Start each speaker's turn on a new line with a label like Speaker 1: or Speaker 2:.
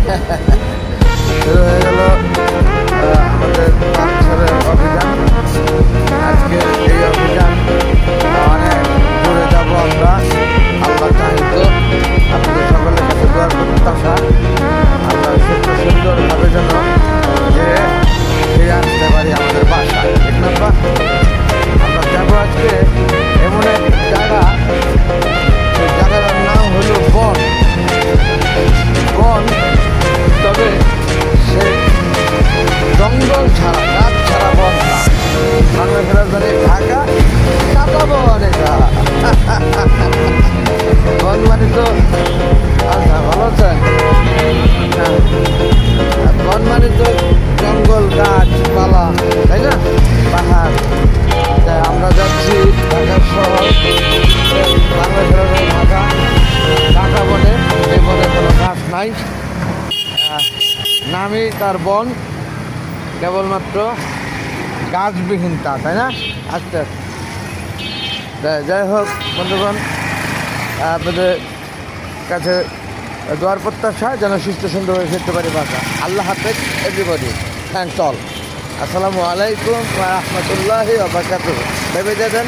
Speaker 1: শুরু হয়ে গেল আমাদের পাঁচছরের অভিযান। আজকে এই অভিযান অনেক দূরে যাব আমরা। আল্লাহ চাহিত আপনাদের সকলের কাছে দোয়ার প্রত্যাশা, আমরা সুন্দরভাবে যেন যে ফিরে আসতে পারি আমাদের বাসায়। ঠিক না? আমরা যাবো আজকে এমন এক জায়গা, সেই জায়গাটার নাম হলো বন। তবে সে জঙ্গল ছাড়া, গাছ ছাড়া বন না। বাংলাদেশের রাজধানী ঢাকা, ঢাকা বন এটা। বন মানে তো আচ্ছা, ভালো আছেন? বন মানে তো জঙ্গল, গাছপালা, তাই না? পাহাড়। তাই আমরা যাচ্ছি ঢাকা শহর, বাংলাদেশের ঢাকা বনে। এই বনে কোনো গাছ নাই, নামই তার বন, কেবলমাত্র গাছবিহীন তা, তাই না? আচ্ছা, যাই হোক বন্ধুগণ, আপনাদের কাছে দোয়ার প্রত্যাশা যেন সুস্থ সুন্দরভাবে ফিরতে পারি বাসা। আল্লাহ হাফেজ এভরিবডি, থ্যাঙ্কস অল। আসসালামু আলাইকুম ওয়া রাহমাতুল্লাহি ওয়া বারাকাতুহু। ভেবে দেন।